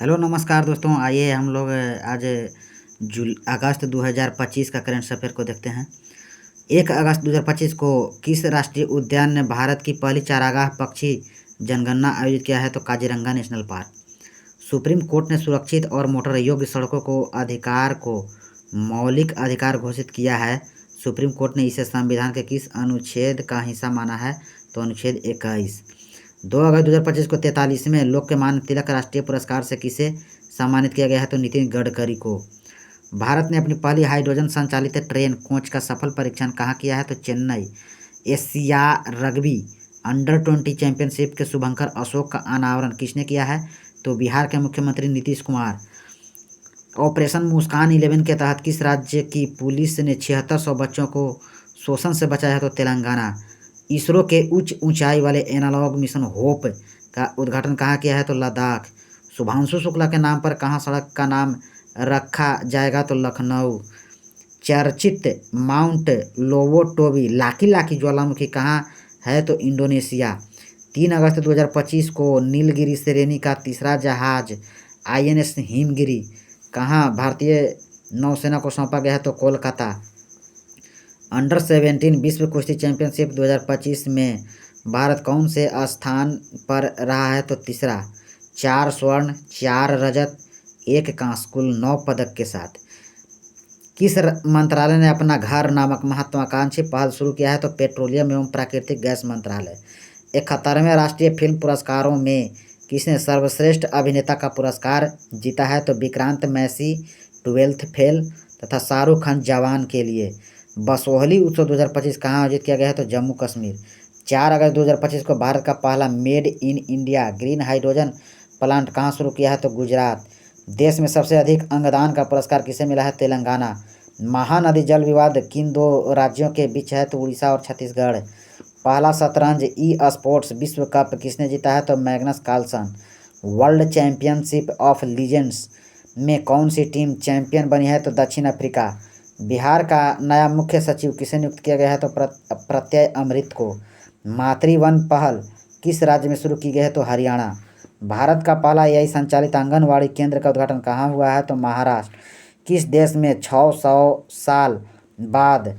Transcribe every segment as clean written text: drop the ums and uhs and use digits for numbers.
Hello नमस्कार दोस्तों, आइए हम लोग आज अगस्त 2025 का करंट अफेयर को देखते हैं। 1 अगस्त 2025 को किस राष्ट्रीय उद्यान ने भारत की पहली चारागाह पक्षी जनगणना आयोजित किया है? तो Kaziranga national park. Supreme court ने सुरक्षित और मोटर योग्य सड़कों को अधिकार को मौलिक अधिकार घोषित किया है। सुप्रीम कोर्ट ने इसे संविधान के किस अनुच्छेद का हिस्सा माना है? तो अनुच्छेद 21। 2 अगस्त 2025 को 43वें लोकमान्य तिलक राष्ट्रीय पुरस्कार से किसे सम्मानित किया गया है? तो नितिन गडकरी को। भारत ने अपनी पहली हाइड्रोजन संचालित ट्रेन कोच का सफल परीक्षण कहाँ किया है? तो चेन्नई। एशिया रग्बी अंडर-20 चैंपियनशिप के शुभंकर अशोक का अनावरण किसने किया है? तो बिहार के मुख्यमंत्री नीतीश कुमार। ऑपरेशन मुस्कान 11 के तहत किस राज्य की पुलिस ने 7600 बच्चों को शोषण से बचाया है? तो तेलंगाना। इसरो के उच्च ऊंचाई वाले एनालॉग मिशन होप का उद्घाटन कहाँ किया है? तो लद्दाख। शुभांशु शुक्ला के नाम पर कहाँ सड़क का नाम रखा जाएगा? तो लखनऊ। चर्चित माउंट लोबोटोबी लाकी ज्वालामुखी कहाँ है? तो इंडोनेशिया। 3 अगस्त 2025 को नीलगिरी श्रेणी का तीसरा जहाज INS हिमगिरी कहाँ भारतीय नौसेना को सौंपा गया है? तो कोलकाता। अंडर-17 विश्व कुश्ती चैंपियनशिप 2025 में भारत कौन से स्थान पर रहा है? तो तीसरा। 4 स्वर्ण, 4 रजत, 1 कांस्य, कुल 9 पदक के साथ। किस मंत्रालय ने अपना घर नामक महत्वाकांक्षी पहल शुरू किया है? तो पेट्रोलियम एवं प्राकृतिक गैस मंत्रालय। 71वें राष्ट्रीय फिल्म पुरस्कारों में किसने सर्वश्रेष्ठ अभिनेता का पुरस्कार जीता है? तो विक्रांत मैसी 12th फेल तथा शाहरुख खान जवान के लिए। बसोहली उत्सव 2025 कहाँ आयोजित किया गया है? तो जम्मू कश्मीर। 4 अगस्त 2025 को भारत का पहला made in India green hydrogen plant कहाँ शुरू किया है? तो गुजरात। देश में सबसे अधिक अंगदान का पुरस्कार किसे मिला है? तेलंगाना। महानदी जल विवाद किन 2 राज्यों के बीच है? तो उड़ीसा और छत्तीसगढ़। पहला शतरंज ई स्पोर्ट्स विश्व कप किसने जीता है? तो Magnus Carlsen. World championship of legends में कौन सी टीम चैंपियन बनी है? तो दक्षिण अफ्रीका। बिहार का नया मुख्य सचिव किसे नियुक्त किया गया है? तो प्रत्यय अमृत को। मातृवन पहल किस राज्य में शुरू की गई है? तो हरियाणा। भारत का पहला AI संचालित आंगनवाड़ी केंद्र का उद्घाटन कहाँ हुआ है? तो महाराष्ट्र। किस देश में 600 साल बाद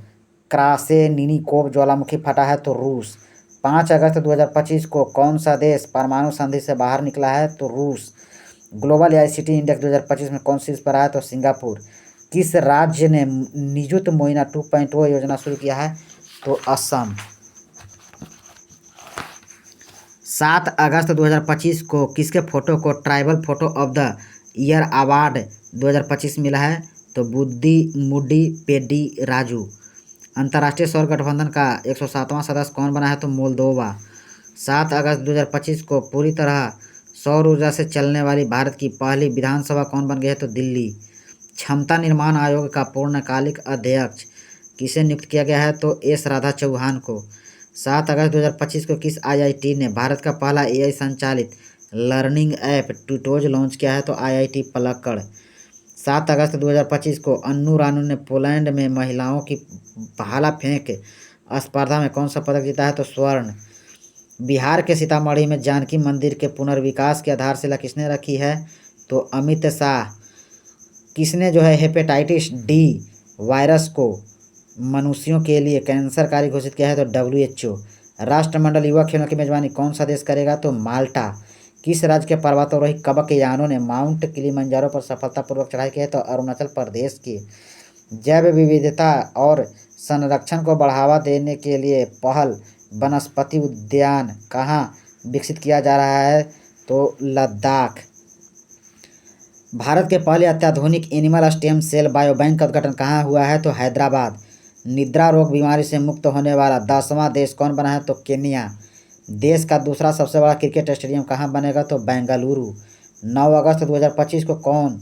क्रासेनिनिकोव ज्वालामुखी फटा है? तो रूस। 5 अगस्त 2025 को कौन सा देश परमाणु संधि से बाहर निकला है? तो रूस। ग्लोबल ICT इंडेक्स 2025 में कौन शीर्ष पर आया? तो सिंगापुर। किस राज्य ने निजुत मोइना 2.0 योजना शुरू किया है? तो असम। 7 अगस्त 2025 को किसके फोटो को tribal photo of the year award 2025 मिला है? तो मुड्डी पेड्डी राजू। अंतर्राष्ट्रीय सौर गठबंधन का 107वां सदस्य कौन बना है? तो मोल्दोवा। 7 अगस्त 2025 को पूरी तरह सौर ऊर्जा से चलने वाली भारत की पहली विधानसभा कौन बन गई है? तो दिल्ली। क्षमता निर्माण आयोग का पूर्णकालिक अध्यक्ष किसे नियुक्त किया गया है? तो एस राधा चौहान को। 7 अगस्त 2025 को किस IIT ने भारत का पहला AI संचालित लर्निंग ऐप ट्यूटोज लॉन्च किया है? तो IIT पलक्कड़। 7 अगस्त 2025 को अन्नू रानू ने पोलैंड में महिलाओं की भाला फेंक स्पर्धा में कौन सा पदक जीता है? तो स्वर्ण। बिहार के सीतामढ़ी में जानकी मंदिर के पुनर्विकास की आधारशिला किसने रखी है? तो अमित शाह। किसने हेपेटाइटिस D वायरस को मनुष्यों के लिए कैंसरकारी घोषित किया है? तो WHO। राष्ट्रमंडल युवा खेलों की मेजबानी कौन सा देश करेगा? तो माल्टा। किस राज्य के पर्वतारोही कबक यानों ने माउंट किलिमंजारो पर सफलतापूर्वक चढ़ाई की है? तो अरुणाचल प्रदेश की। जैव विविधता और संरक्षण को बढ़ावा देने के लिए पहल वनस्पति उद्यान कहाँ विकसित किया जा रहा है? तो लद्दाख। भारत के पहले अत्याधुनिक एनिमल स्टेम सेल बायोबैंक का उद्घाटन कहाँ हुआ है? तो हैदराबाद। निद्रा रोग बीमारी से मुक्त होने वाला 10वां देश कौन बना है? तो केन्या। देश का दूसरा सबसे बड़ा क्रिकेट स्टेडियम कहाँ बनेगा? तो बेंगलुरु। 9 अगस्त 2025 को कौन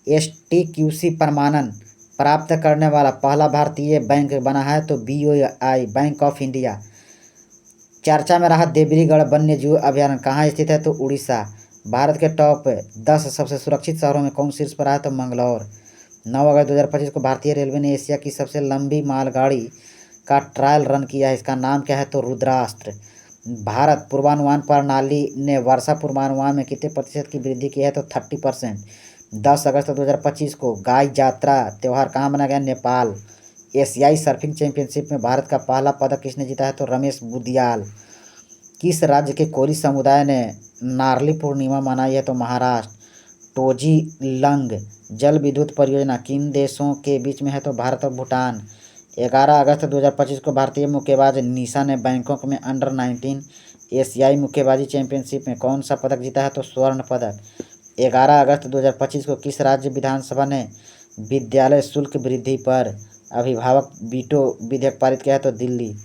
STQC प्रमाणन प्राप्त करने वाला पहला भारतीय बैंक बना है? तो BOI बैंक ऑफ इंडिया। चर्चा में रहा देवरीगढ़ वन्य जीव अभयारण्य कहाँ स्थित है? तो उड़ीसा। भारत के टॉप 10 सबसे सुरक्षित शहरों में कौन शीर्ष पर आया? तो मंगलौर। 9 अगस्त 2025 को भारतीय रेलवे ने एशिया की सबसे लंबी मालगाड़ी का ट्रायल रन किया है। इसका नाम क्या है? तो रुद्रास्त्र। भारत पूर्वानुमान प्रणाली ने वर्षा पूर्वानुमान में कितने प्रतिशत की वृद्धि की है? तो 30%। 10 अगस्त 2025 को गाय जात्रा त्यौहार कहाँ मनाया गया? नेपाल। एशियाई सर्फिंग चैंपियनशिप में भारत का पहला पदक किसने जीता है? तो रमेश बुदियाल। किस राज्य के कोली समुदाय ने नारली पूर्णिमा मनाई है? तो महाराष्ट्र। टोजीलंग जल विद्युत परियोजना किन देशों के बीच में है? तो भारत और भूटान। 11 अगस्त 2025 को भारतीय मुक्केबाज निशा ने बैंकॉक में अंडर-19 एशियाई मुक्केबाजी चैंपियनशिप में कौन सा पदक जीता है? तो स्वर्ण पदक। 11 अगस्त 2025 को किस राज्य विधानसभा ने विद्यालय शुल्क वृद्धि पर अभिभावक वीटो विधेयक पारित किया है? तो दिल्ली।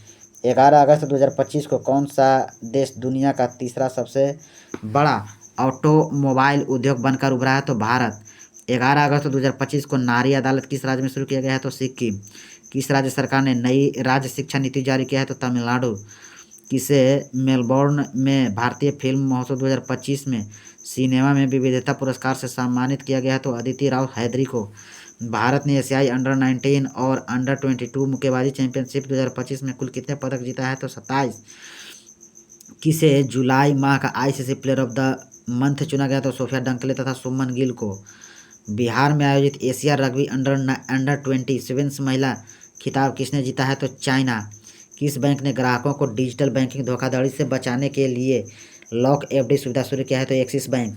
11 अगस्त 2025 को कौन सा देश दुनिया का तीसरा सबसे बड़ा ऑटोमोबाइल उद्योग बनकर उभरा है? तो भारत। 11 अगस्त 2025 को नारी अदालत किस राज्य में शुरू किया गया है? तो सिक्किम। किस राज्य सरकार ने नई राज्य शिक्षा नीति जारी किया है? तो तमिलनाडु। किसे मेलबोर्न में भारतीय फिल्म महोत्सव 2025 में सिनेमा में विविधता पुरस्कार से सम्मानित किया गया है? तो अदिति राव हैदरी को। भारत ने एशियाई अंडर-19 और अंडर-22 मुक्केबाजी चैंपियनशिप 2025 में कुल कितने पदक जीता है? तो 27। किसे जुलाई माह का ICC player of the month चुना गया? तो सोफिया डंकले तथा सुमन गिल को। बिहार में आयोजित एशिया रग्बी अंडर-20 महिला खिताब किसने जीता है? तो चाइना। किस बैंक ने ग्राहकों को डिजिटल बैंकिंग धोखाधड़ी से बचाने के लिए लॉक एफडी सुविधा शुरू किया है? तो एक्सिस बैंक।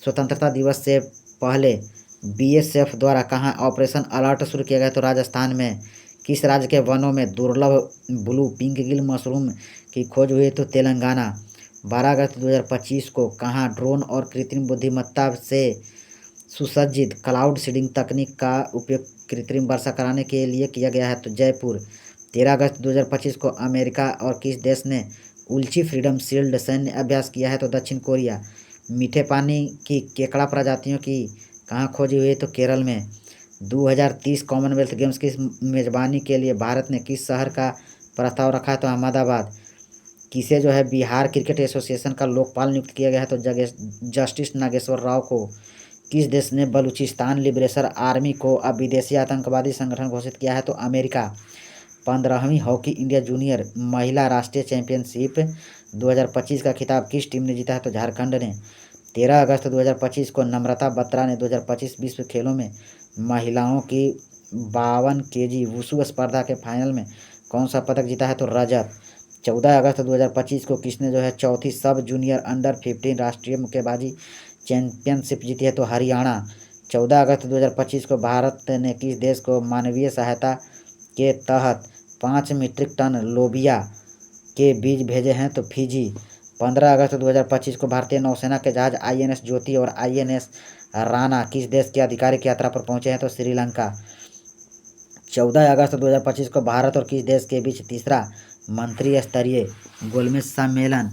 स्वतंत्रता दिवस से पहले बीएसएफ द्वारा कहाँ ऑपरेशन अलर्ट शुरू किया गया? तो राजस्थान में। किस राज्य के वनों में दुर्लभ ब्लू पिंक गिल मशरूम की खोज हुई? तो तेलंगाना। 12 अगस्त 2025 को कहाँ ड्रोन और कृत्रिम बुद्धिमत्ता से सुसज्जित क्लाउड सीडिंग तकनीक का उपयोग कृत्रिम वर्षा कराने के लिए किया गया है? तो जयपुर। 13 अगस्त 2025 को अमेरिका और किस देश ने उल्ची फ्रीडम शील्ड सैन्य अभ्यास किया है? तो दक्षिण कोरिया। मीठे पानी की केकड़ा प्रजातियों की कहाँ खोजी हुई है? तो केरल में। 2030 कॉमनवेल्थ गेम्स की मेजबानी के लिए भारत ने किस शहर का प्रस्ताव रखा है? तो अहमदाबाद। किसे जो है बिहार क्रिकेट एसोसिएशन का लोकपाल नियुक्त किया गया है? तो जस्टिस नागेश्वर राव को। किस देश ने बलूचिस्तान लिबरेशन आर्मी को अब विदेशी आतंकवादी संगठन घोषित किया है? तो अमेरिका। 15वीं हॉकी इंडिया जूनियर महिला राष्ट्रीय चैंपियनशिप 2025 का खिताब किस टीम ने जीता है? तो झारखंड ने। 13 अगस्त 2025 को नम्रता बत्रा ने 2025 विश्व खेलों में महिलाओं की 52 केजी वुशु स्पर्धा के फाइनल में कौन सा पदक जीता है? तो रजत। 14 अगस्त 2025 को किसने जो है चौथी सब जूनियर अंडर-15 राष्ट्रीय मुक्केबाजी चैंपियनशिप जीती है? तो हरियाणा। 14 अगस्त 2025 को भारत ने किस देश को मानवीय सहायता के तहत 5 मीट्रिक टन लोबिया के बीज भेजे हैं? तो फिजी। 15 अगस्त 2025 को भारतीय नौसेना के जहाज आईएनएस ज्योति और आईएनएस राणा किस देश की आधिकारिक यात्रा पर पहुंचे हैं? तो श्रीलंका। 14 अगस्त 2025 को भारत और किस देश के बीच तीसरा मंत्री स्तरीय गोलमेज सम्मेलन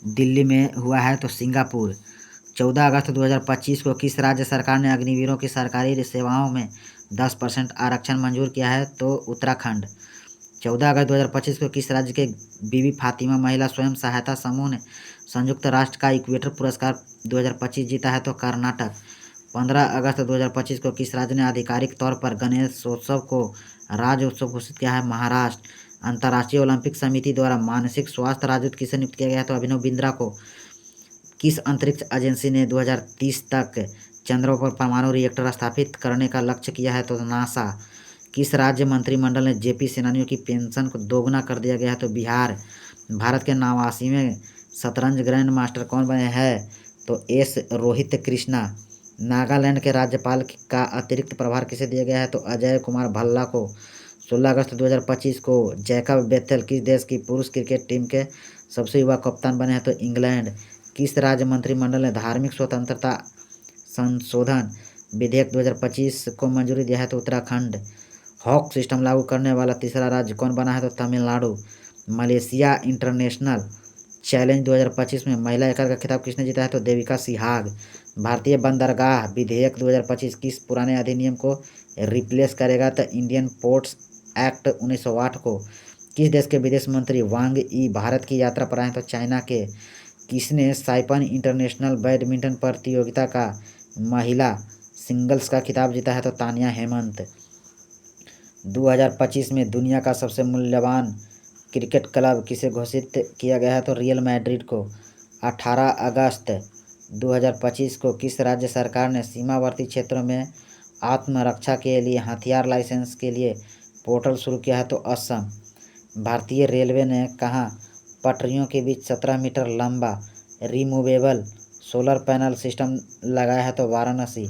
दिल्ली में हुआ है? तो सिंगापुर। 14 अगस्त 2025 को किस राज्य सरकार ने अग्निवीरों की सरकारी सेवाओं में 10% आरक्षण मंजूर किया है? तो उत्तराखंड। 14 अगस्त 2025 को किस राज्य के बीबी फातिमा महिला स्वयं सहायता समूह ने संयुक्त राष्ट्र का इक्वेटर पुरस्कार 2025 जीता है? तो कर्नाटक। 15 अगस्त 2025 को किस राज्य ने आधिकारिक तौर पर गणेशोत्सव को राज्य उत्सव घोषित किया है? महाराष्ट्र। अंतर्राष्ट्रीय ओलंपिक समिति द्वारा मानसिक स्वास्थ्य राजदूत किसे नियुक्त किया गया है? तो अभिनव बिंद्रा को। किस अंतरिक्ष एजेंसी ने 2030 तक चंद्रमा पर परमाणु रिएक्टर स्थापित करने का लक्ष्य किया है? तो नासा। किस राज्य मंत्रिमंडल ने जेपी सेनानियों की पेंशन को दोगुना कर दिया गया है? तो बिहार। भारत के 89वें शतरंज ग्रैंड मास्टर कौन बने हैं? तो एस रोहित कृष्णा। नागालैंड के राज्यपाल का अतिरिक्त प्रभार किसे दिया गया है? तो अजय कुमार भल्ला को। 16 अगस्त 2025 को जैकब बेथेल किस देश की पुरुष क्रिकेट टीम के सबसे युवा कप्तान बने हैं? तो इंग्लैंड। किस राज्य मंत्रिमंडल ने धार्मिक स्वतंत्रता संशोधन विधेयक 2025 को मंजूरी दिया है? तो उत्तराखंड। हॉक सिस्टम लागू करने वाला तीसरा राज्य कौन बना है? तो तमिलनाडु। मलेशिया इंटरनेशनल चैलेंज 2025 में महिला एकल का खिताब किसने जीता है? तो देविका सिहाग। भारतीय बंदरगाह विधेयक 2025 किस पुराने अधिनियम को रिप्लेस करेगा? तो इंडियन पोर्ट्स एक्ट 1908 को। किस देश के विदेश मंत्री वांग ई भारत की यात्रा पर आए? तो चाइना के। किसने साइपन इंटरनेशनल बैडमिंटन प्रतियोगिता का महिला सिंगल्स का खिताब जीता है? तो तानिया हेमंत। 2025 में दुनिया का सबसे मूल्यवान क्रिकेट क्लब किसे घोषित किया गया है तो रियल मैड्रिड को। 18 अगस्त 2025 को किस राज्य सरकार ने सीमावर्ती क्षेत्रों में आत्मरक्षा के लिए हथियार लाइसेंस के लिए पोर्टल शुरू किया है तो असम। भारतीय रेलवे ने कहाँ पटरियों के बीच 17 मीटर लंबा रिमूवेबल सोलर पैनल सिस्टम लगाया है तो वाराणसी।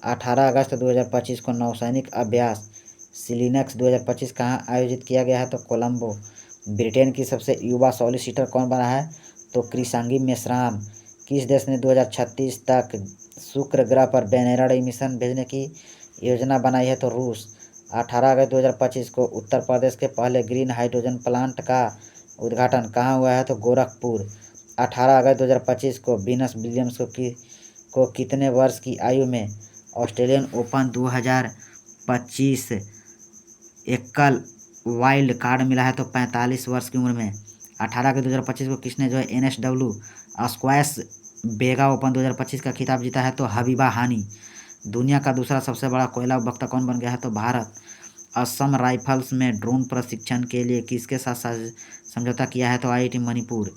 18 अगस्त 2025 को नौसैनिक अभ्यास सिलिनक्स 2025 कहाँ आयोजित किया गया है तो कोलंबो। ब्रिटेन की सबसे युवा सॉलिसिटर कौन बना है तो क्रिसांगी मेश्राम। किस देश ने 2036 तक शुक्र ग्रह पर बैनरड मिशन भेजने की योजना बनाई है तो रूस। 18 अगस्त 2025 को उत्तर प्रदेश के पहले ग्रीन हाइड्रोजन प्लांट का उद्घाटन कहाँ हुआ है तो गोरखपुर। 18 अगस्त 2025 को वीनस विलियम्स को कितने वर्ष की आयु में ऑस्ट्रेलियन ओपन 2025 एकल वाइल्ड कार्ड मिला है तो 45 वर्ष की उम्र में। 18 अगस्त 2025 को किसने जो है NSW स्क्वैश बेगा ओपन 2025 का खिताब जीता है तो हबीबा हानी। दुनिया का दूसरा सबसे बड़ा कोयला उपभोक्ता कौन बन गया है तो भारत। असम राइफल्स में ड्रोन प्रशिक्षण के लिए किसके साथ समझौता किया है तो IIT मणिपुर।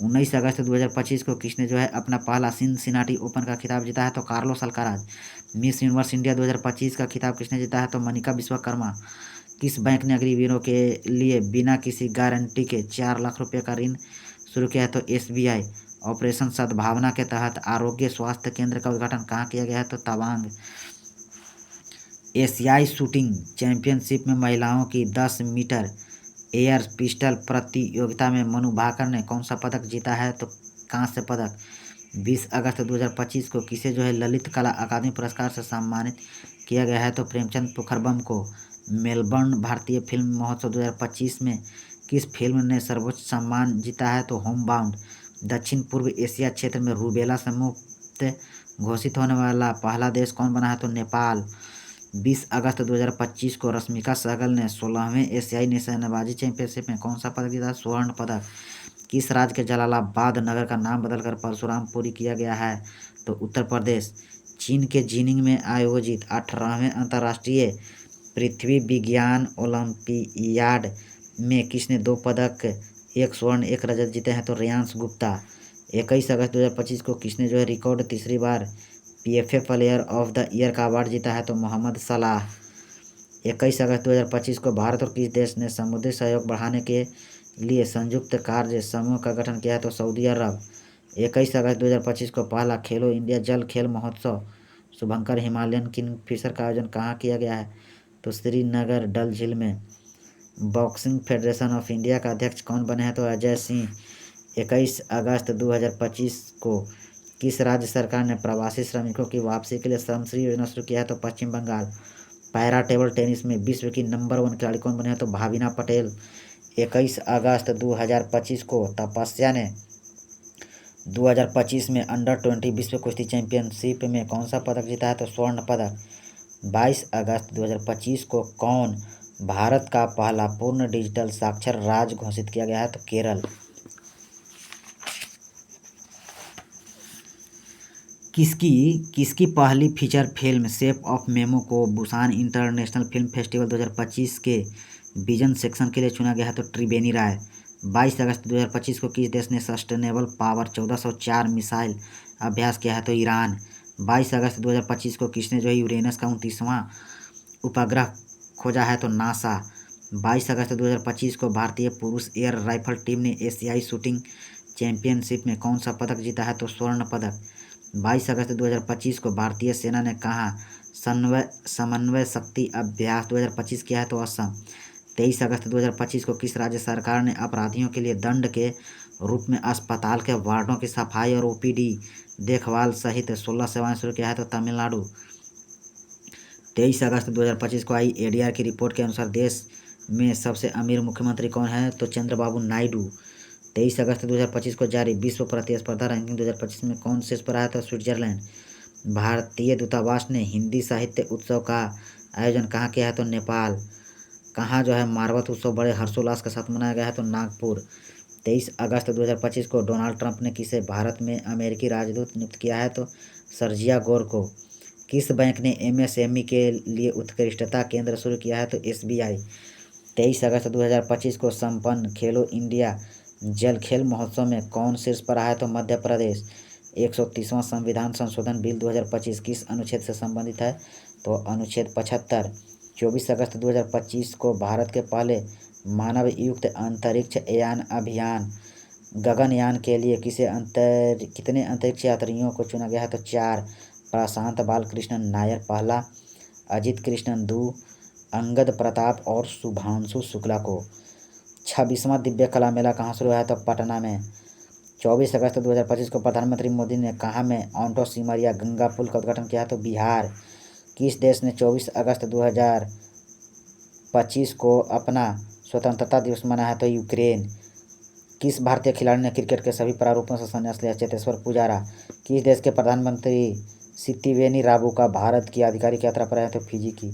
19 अगस्त 2025 को किसने जो है अपना पहला सिनसिनाटी ओपन का खिताब जीता है तो Carlos Alcaraz. Miss universe India 2025 का खिताब किसने जीता है तो मनिका विश्वकर्मा। किस बैंक ने अग्रिवीरों के लिए बिना किसी गारंटी के 4 लाख रुपए का ऋण शुरू किया है तो SBI। ऑपरेशन सद्भावना के तहत आरोग्य स्वास्थ्य केंद्र का उद्घाटन कहाँ किया गया है तो तवांग। एशियाई शूटिंग चैंपियनशिप में महिलाओं की 10 मीटर एयर पिस्टल प्रतियोगिता में मनु भाकर ने कौन सा पदक जीता है तो कांस्य पदक। 20 अगस्त 2025 को किसे जो है ललित कला अकादमी पुरस्कार से सम्मानित किया गया है तो प्रेमचंद पोखरबम को। मेलबर्न भारतीय फिल्म महोत्सव 2025 में किस फिल्म ने सर्वोच्च सम्मान जीता है तो होमबाउंड। दक्षिण पूर्व एशिया क्षेत्र में रूबेला से मुक्त घोषित होने वाला पहला देश कौन बना है तो नेपाल। 20 अगस्त 2025 को रश्मिका सहगल ने 16वें एशियाई निशानेबाजी चैंपियनशिप में कौन सा पदक जीता स्वर्ण पदक। किस राज्य के जलालाबाद नगर का नाम बदलकर परशुरामपुरी किया गया है तो उत्तर प्रदेश। चीन के जीनिंग में आयोजित 18वें अंतर्राष्ट्रीय पृथ्वी विज्ञान ओलंपियाड में किसने 2 पदक 1 स्वर्ण 1 रजत जीते हैं तो रेयांश गुप्ता। 21 अगस्त 2025 को किसने जो है रिकॉर्ड तीसरी बार PFA player of the year का अवार्ड जीता है तो मोहम्मद सलाह। 21 अगस्त 2025 को भारत और किस देश ने समुद्री सहयोग बढ़ाने के लिए संयुक्त कार्य समूह का गठन किया है तो सऊदी अरब। 21 अगस्त 2025 को पहला खेलो इंडिया जल खेल महोत्सव शुभंकर हिमालयन किंगफिशर का आयोजन कहाँ किया गया है तो श्रीनगर डल झील में। बॉक्सिंग फेडरेशन ऑफ इंडिया का अध्यक्ष कौन बने हैं तो अजय सिंह। 21 अगस्त 2025 को किस राज्य सरकार ने प्रवासी श्रमिकों की वापसी के लिए श्रमश्री योजना शुरू किया है तो पश्चिम बंगाल। पैरा टेबल टेनिस में विश्व की नंबर 1 खिलाड़ी कौन बने हैं तो भाविना पटेल। 21 अगस्त 2025 को तपस्या ने 2025 में अंडर-20 विश्व कुश्ती चैंपियनशिप में कौन सा पदक जीता है तो स्वर्ण पदक। 22 अगस्त 2025 को कौन भारत का पहला पूर्ण डिजिटल साक्षर राज्य घोषित किया गया है तो केरल। किसकी पहली feature film shape of memo को बुसान इंटरनेशनल फिल्म फेस्टिवल 2025 के विजन सेक्शन के लिए चुना गया है तो त्रिवेणी राय। 22 अगस्त 2025 को किस देश ने सस्टेनेबल पावर 1404 मिसाइल अभ्यास किया है तो ईरान। 22 अगस्त 2025 को किसने जो है यूरेनस का 29वां उपग्रह खोजा है तो नासा। 22 अगस्त 2025 को भारतीय पुरुष एयर राइफल टीम ने एशियाई शूटिंग चैंपियनशिप में कौन सा पदक जीता है तो स्वर्ण पदक। 22 अगस्त 2025 को भारतीय सेना ने कहाँ समन्वय शक्ति अभ्यास 2025 किया है तो असम। 23 अगस्त 2025 को किस राज्य सरकार ने अपराधियों के लिए दंड के रूप में अस्पताल के वार्डों की सफाई और OPD देखभाल सहित 16 सेवाएं शुरू किया है तो तमिलनाडु। 23 अगस्त 2025 को आई ADR की रिपोर्ट के अनुसार देश में सबसे अमीर मुख्यमंत्री कौन है तो चंद्रबाबू नायडू। 23 अगस्त 2025 को जारी विश्व प्रतिस्पर्धा रैंकिंग 2025 में कौन शीर्ष पर आया था स्विट्जरलैंड। भारतीय दूतावास ने हिंदी साहित्य उत्सव का आयोजन कहाँ किया है तो नेपाल। कहाँ जो है मारवत उत्सव बड़े हर्षोल्लास के साथ मनाया गया है तो नागपुर। 23 अगस्त 2025 को डोनाल्ड ट्रंप ने किसे भारत में अमेरिकी राजदूत नियुक्त किया है तो सर्जिया गोर को। किस बैंक ने MSME के लिए उत्कृष्टता केंद्र शुरू किया है तो SBI। 23 अगस्त 2025 को संपन्न खेलो इंडिया जल खेल महोत्सव में कौन शीर्ष पर रहा है? तो मध्य प्रदेश। 130वां संविधान संशोधन बिल 2025 किस अनुच्छेद से संबंधित है? तो अनुच्छेद 75। 24 अगस्त 2025 को भारत के पहले मानव युक्त अंतरिक्ष यान अभियान गगनयान के लिए कितने अंतरिक्ष यात्रियों को चुना गया है? तो 4। प्रशांत बालकृष्णन नायर पहला, अजित कृष्णन दू, अंगद प्रताप और शुभांशु शुक्ला को। 26वां दिव्य कला मेला कहाँ शुरू हुआ है? तो पटना में। 24 अगस्त 2025 को प्रधानमंत्री मोदी ने कहाँ में ऑन्टो सिमरिया गंगा पुल का उद्घाटन किया? तो बिहार। किस देश ने 24 अगस्त 2025 को अपना स्वतंत्रता दिवस मनाया है? तो यूक्रेन। किस भारतीय खिलाड़ी ने क्रिकेट के सभी प्रारूपों से संन्यास लिया? चेतेश्वर पुजारा। किस देश के प्रधानमंत्री सितिवेनी राबुका भारत की आधिकारिक यात्रा पर आए? तो फिजी की।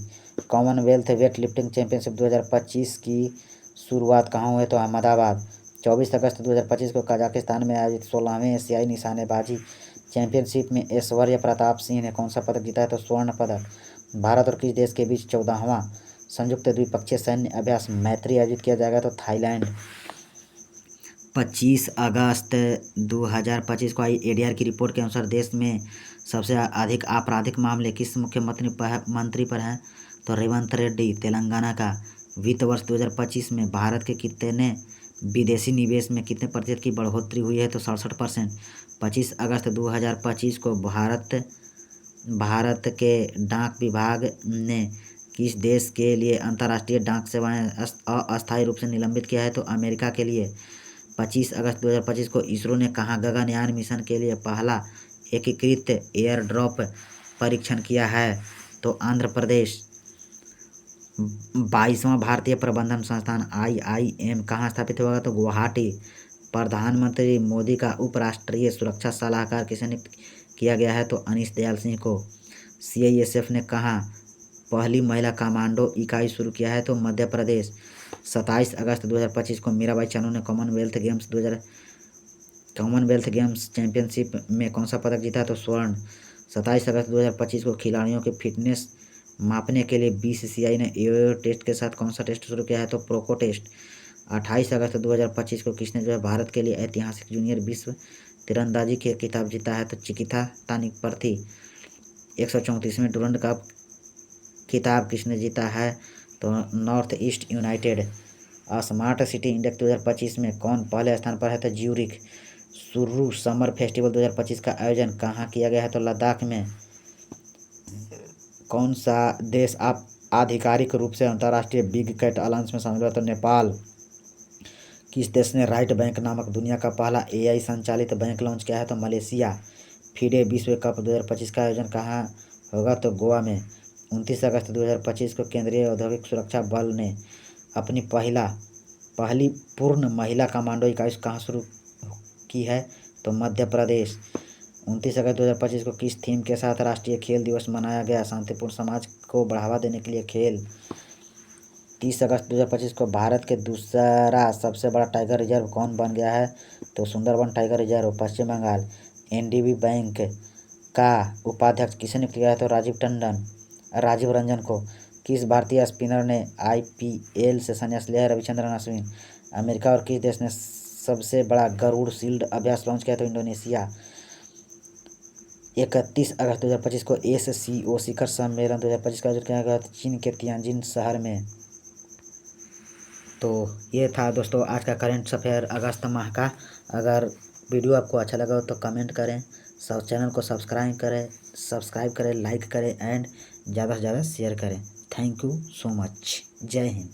कॉमनवेल्थ वेट लिफ्टिंग चैंपियनशिप 2025 की शुरुआत कहाँ हुई? तो अहमदाबाद। 24 अगस्त 2025 को कजाकिस्तान में आयोजित 16वें एशियाई निशानेबाजी चैंपियनशिप में ऐश्वर्य प्रताप सिंह ने कौन सा पदक जीता है? तो स्वर्ण पदक। भारत और किस देश के बीच 14वां संयुक्त द्विपक्षीय सैन्य अभ्यास मैत्री आयोजित किया जाएगा? तो थाईलैंड। 25 अगस्त 2025 को आई एडीआर की रिपोर्ट के अनुसार देश में सबसे अधिक आपराधिक मामले किस मुख्यमंत्री पर हैं? तो रेवंत रेड्डी तेलंगाना का। वित्त वर्ष 2025 में भारत के कितने विदेशी निवेश में कितने प्रतिशत की बढ़ोतरी हुई है? तो 67%। 25 अगस्त 2025 को भारत के डाक विभाग ने किस देश के लिए अंतर्राष्ट्रीय डाक सेवाएं अस्थायी रूप से निलंबित किया है? तो अमेरिका के लिए। 25 अगस्त 2025 को इसरो ने कहाँ गगनयान मिशन के लिए पहला एकीकृत एयरड्रॉप परीक्षण किया है? तो आंध्र प्रदेश। 22वां भारतीय प्रबंधन संस्थान IIM कहाँ स्थापित होगा? तो गुवाहाटी। प्रधानमंत्री मोदी का उपराष्ट्रीय सुरक्षा सलाहकार किसे नियुक्त किया गया है? तो अनीश दयाल सिंह को। CISF ने कहाँ पहली महिला कमांडो इकाई शुरू किया है? तो मध्य प्रदेश। 27 अगस्त 2025 को मीराबाई चानू ने कॉमनवेल्थ गेम्स चैंपियनशिप में कौन सा पदक जीता? तो स्वर्ण। 27 अगस्त 2025 को खिलाड़ियों के फिटनेस मापने के लिए BCCI ने योयो टेस्ट के साथ कौन सा टेस्ट शुरू किया है? तो प्रोको टेस्ट। 28 अगस्त 2025 को किसने भारत के लिए ऐतिहासिक जूनियर विश्व तीरंदाजी के खिताब जीता है? तो चिकिता तानिकपर्थी। 134वें डुरंड कप खिताब किसने जीता है? तो north east United. Smart city index 2025 में कौन पहले स्थान पर है? तो ज्यूरिख। सुर्रू समर फेस्टिवल 2025 का आयोजन कहाँ किया गया है? तो लद्दाख में। कौन सा देश आधिकारिक रूप से अंतर्राष्ट्रीय बिग कैट अलायंस में शामिल हुआ? तो नेपाल। किस देश ने राइट बैंक नामक दुनिया का पहला AI संचालित बैंक लॉन्च किया है? तो मलेशिया। फीडे विश्व कप 2025 का आयोजन कहाँ होगा? तो गोवा में। 29 अगस्त 2025 को केंद्रीय औद्योगिक सुरक्षा बल ने अपनी पहली पूर्ण महिला कमांडो इकाई कहाँ शुरू की है? तो मध्य प्रदेश। 29 अगस्त 2025 को किस थीम के साथ राष्ट्रीय खेल दिवस मनाया गया? शांतिपूर्ण समाज को बढ़ावा देने के लिए खेल। 30 अगस्त 2025 को भारत के दूसरा सबसे बड़ा टाइगर रिजर्व कौन बन गया है? तो सुंदरबन टाइगर रिजर्व पश्चिम बंगाल। NDB बैंक का उपाध्यक्ष किसे नियुक्त किया है? तो राजीव रंजन को। किस भारतीय स्पिनर ने IPL से संन्यास लिया है? रविचंद्रन अश्विन। अमेरिका और किस देश ने सबसे बड़ा गरुड़ शील्ड अभ्यास लॉन्च किया? तो इंडोनेशिया। 31 अगस्त 2025 को SCO शिखर सम्मेलन 2025 का आयोजन किया गया चीन के तियानजिन शहर में। तो ये था दोस्तों आज का करंट अफेयर अगस्त माह का। अगर वीडियो आपको अच्छा लगा हो तो कमेंट करें, चैनल को सब्सक्राइब करें, लाइक करें एंड ज़्यादा से ज़्यादा शेयर करें। Thank you so much. जय हिंद।